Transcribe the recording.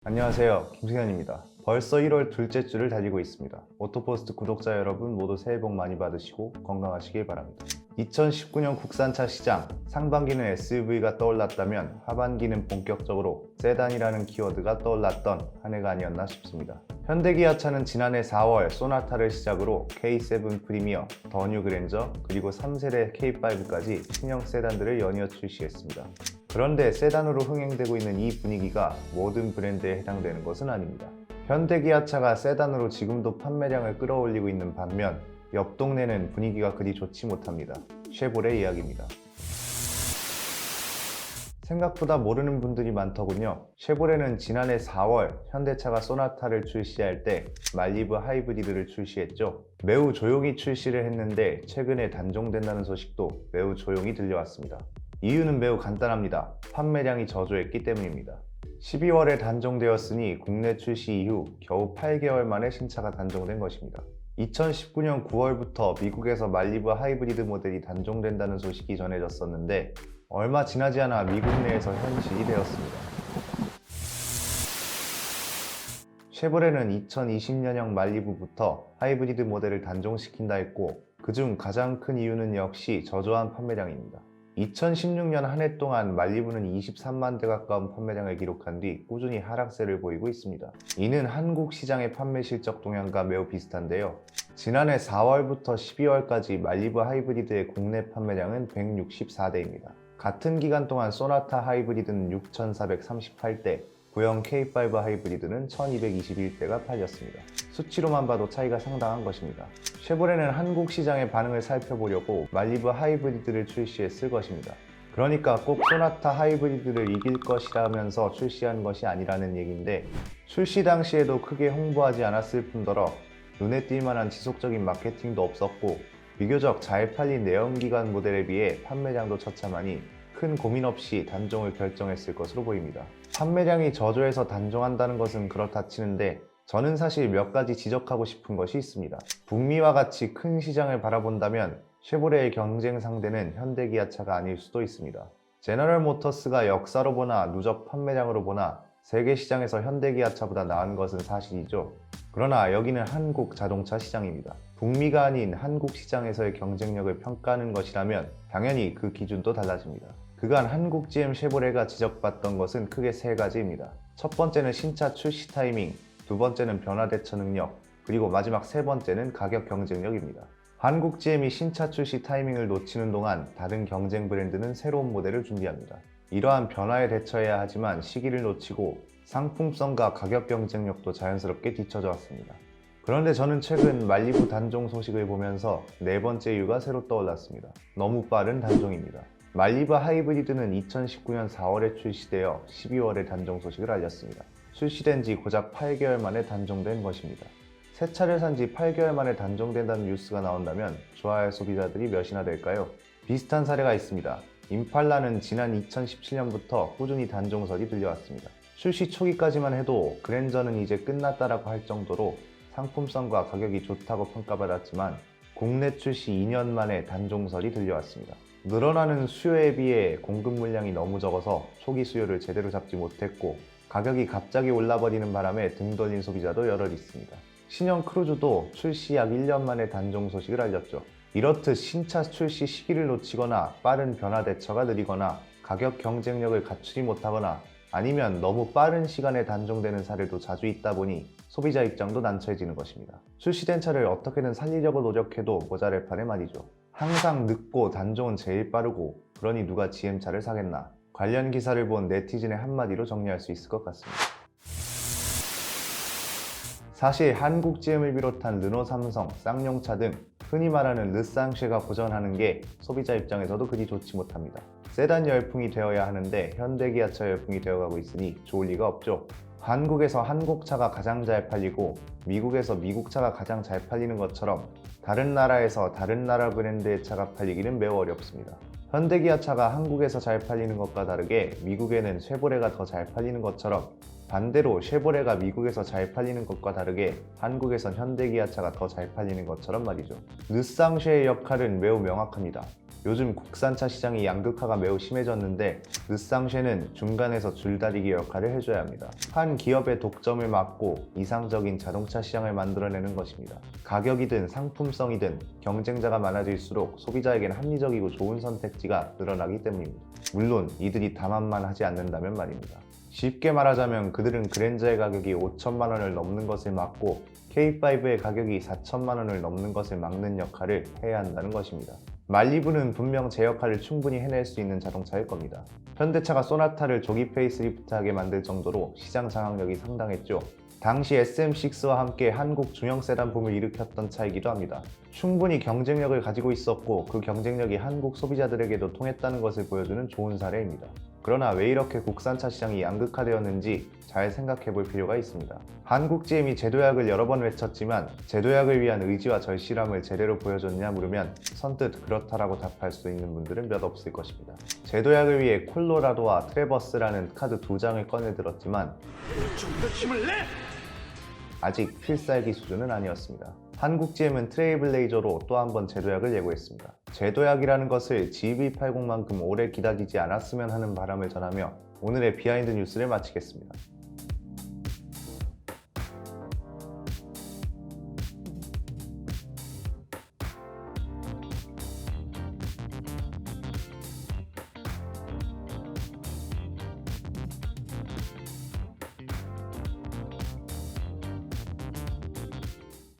안녕하세요, 김승현입니다. 벌써 1월 둘째 주를 달리고 있습니다. 오토포스트 구독자 여러분 모두 새해 복 많이 받으시고 건강하시길 바랍니다. 2019년 국산차 시장, 상반기는 SUV가 떠올랐다면 하반기는 본격적으로 세단이라는 키워드가 떠올랐던 한 해가 아니었나 싶습니다. 현대기아차는 지난해 4월 소나타를 시작으로 K7 프리미어, 더 뉴 그랜저, 그리고 3세대 K5까지 신형 세단들을 연이어 출시했습니다. 그런데 세단으로 흥행되고 있는 이 분위기가 모든 브랜드에 해당되는 것은 아닙니다. 현대기아차가 세단으로 지금도 판매량을 끌어올리고 있는 반면 옆 동네는 분위기가 그리 좋지 못합니다. 쉐보레 이야기입니다. 생각보다 모르는 분들이 많더군요. 쉐보레는 지난해 4월 현대차가 소나타를 출시할 때 말리브 하이브리드를 출시했죠. 매우 조용히 출시를 했는데 최근에 단종된다는 소식도 매우 조용히 들려왔습니다. 이유는 매우 간단합니다. 판매량이 저조했기 때문입니다. 12월에 단종되었으니 국내 출시 이후 겨우 8개월 만에 신차가 단종된 것입니다. 2019년 9월부터 미국에서 말리브 하이브리드 모델이 단종된다는 소식이 전해졌었는데 얼마 지나지 않아 미국 내에서 현실이 되었습니다. 쉐보레는 2020년형 말리브부터 하이브리드 모델을 단종시킨다 했고 그중 가장 큰 이유는 역시 저조한 판매량입니다. 2016년 한 해 동안 말리부는 23만 대 가까운 판매량을 기록한 뒤 꾸준히 하락세를 보이고 있습니다. 이는 한국 시장의 판매 실적 동향과 매우 비슷한데요. 지난해 4월부터 12월까지 말리브 하이브리드의 국내 판매량은 164대입니다. 같은 기간 동안 소나타 하이브리드는 6,438대, 구형 K5 하이브리드는 1,221대가 팔렸습니다. 수치로만 봐도 차이가 상당한 것입니다. 쉐보레는 한국 시장의 반응을 살펴보려고 말리브 하이브리드를 출시했을 것입니다. 그러니까 꼭 소나타 하이브리드를 이길 것이라면서 출시한 것이 아니라는 얘기인데 출시 당시에도 크게 홍보하지 않았을 뿐더러 눈에 띌 만한 지속적인 마케팅도 없었고 비교적 잘 팔린 내연기관 모델에 비해 판매량도 처참하니 큰 고민 없이 단종을 결정했을 것으로 보입니다. 판매량이 저조해서 단종한다는 것은 그렇다 치는데 저는 사실 몇 가지 지적하고 싶은 것이 있습니다. 북미와 같이 큰 시장을 바라본다면 쉐보레의 경쟁 상대는 현대기아차가 아닐 수도 있습니다. 제너럴 모터스가 역사로 보나 누적 판매량으로 보나 세계 시장에서 현대기아차보다 나은 것은 사실이죠. 그러나 여기는 한국 자동차 시장입니다. 북미가 아닌 한국 시장에서의 경쟁력을 평가하는 것이라면 당연히 그 기준도 달라집니다. 그간 한국 GM 쉐보레가 지적받던 것은 크게 세 가지입니다. 첫 번째는 신차 출시 타이밍, 두 번째는 변화 대처 능력, 그리고 마지막 세 번째는 가격 경쟁력입니다. 한국 GM이 신차 출시 타이밍을 놓치는 동안 다른 경쟁 브랜드는 새로운 모델을 준비합니다. 이러한 변화에 대처해야 하지만 시기를 놓치고 상품성과 가격 경쟁력도 자연스럽게 뒤처져 왔습니다. 그런데 저는 최근 말리부 단종 소식을 보면서 네 번째 이유가 새로 떠올랐습니다. 너무 빠른 단종입니다. 말리브 하이브리드는 2019년 4월에 출시되어 12월에 단종 소식을 알렸습니다. 출시된 지 고작 8개월 만에 단종된 것입니다. 새 차를 산 지 8개월 만에 단종된다는 뉴스가 나온다면 좋아할 소비자들이 몇이나 될까요? 비슷한 사례가 있습니다. 임팔라는 지난 2017년부터 꾸준히 단종설이 들려왔습니다. 출시 초기까지만 해도 그랜저는 이제 끝났다라고 할 정도로 상품성과 가격이 좋다고 평가받았지만 국내 출시 2년 만에 단종설이 들려왔습니다. 늘어나는 수요에 비해 공급 물량이 너무 적어서 초기 수요를 제대로 잡지 못했고 가격이 갑자기 올라버리는 바람에 등 돌린 소비자도 여럿 있습니다. 신형 크루즈도 출시 약 1년 만에 단종 소식을 알렸죠. 이렇듯 신차 출시 시기를 놓치거나 빠른 변화 대처가 느리거나 가격 경쟁력을 갖추지 못하거나 아니면 너무 빠른 시간에 단종되는 사례도 자주 있다 보니 소비자 입장도 난처해지는 것입니다. 출시된 차를 어떻게든 살리려고 노력해도 모자랄 판에 말이죠. 항상 늦고 단종은 제일 빠르고 그러니 누가 GM차를 사겠나. 관련 기사를 본 네티즌의 한마디로 정리할 수 있을 것 같습니다. 사실 한국 GM을 비롯한 르노, 삼성, 쌍용차 등 흔히 말하는 르쌍쉐가 고전하는 게 소비자 입장에서도 그리 좋지 못합니다. 세단 열풍이 되어야 하는데 현대기아차 열풍이 되어가고 있으니 좋을 리가 없죠. 한국에서 한국차가 가장 잘 팔리고 미국에서 미국차가 가장 잘 팔리는 것처럼 다른 나라에서 다른 나라 브랜드의 차가 팔리기는 매우 어렵습니다. 현대기아차가 한국에서 잘 팔리는 것과 다르게 미국에는 쉐보레가 더 잘 팔리는 것처럼 반대로 쉐보레가 미국에서 잘 팔리는 것과 다르게 한국에선 현대기아차가 더 잘 팔리는 것처럼 말이죠. 르쌍쉐의 역할은 매우 명확합니다. 요즘 국산차 시장이 양극화가 매우 심해졌는데 르쌍쉐는 중간에서 줄다리기 역할을 해줘야 합니다. 한 기업의 독점을 막고 이상적인 자동차 시장을 만들어내는 것입니다. 가격이든 상품성이든 경쟁자가 많아질수록 소비자에게는 합리적이고 좋은 선택지가 늘어나기 때문입니다. 물론 이들이 다만만 하지 않는다면 말입니다. 쉽게 말하자면 그들은 그랜저의 가격이 5천만 원을 넘는 것을 막고 K5의 가격이 4천만 원을 넘는 것을 막는 역할을 해야 한다는 것입니다. 말리부는 분명 제 역할을 충분히 해낼 수 있는 자동차일 겁니다. 현대차가 소나타를 조기 페이스리프트하게 만들 정도로 시장 장악력이 상당했죠. 당시 SM6와 함께 한국 중형 세단 붐을 일으켰던 차이기도 합니다. 충분히 경쟁력을 가지고 있었고 그 경쟁력이 한국 소비자들에게도 통했다는 것을 보여주는 좋은 사례입니다. 그러나 왜 이렇게 국산차 시장이 양극화되었는지 잘 생각해 볼 필요가 있습니다. 한국 GM이 제도약을 여러 번 외쳤지만 제도약을 위한 의지와 절실함을 제대로 보여줬냐 물으면 선뜻 그렇다라고 답할 수 있는 분들은 몇 없을 것입니다. 제도약을 위해 콜로라도와 트래버스라는 카드 2장을 꺼내 들었지만 아직 필살기 수준은 아니었습니다. 한국 GM은 트레이블레이저로 또 한 번 제도약을 예고했습니다. 제도약이라는 것을 GB80만큼 오래 기다리지 않았으면 하는 바람을 전하며 오늘의 비하인드 뉴스를 마치겠습니다.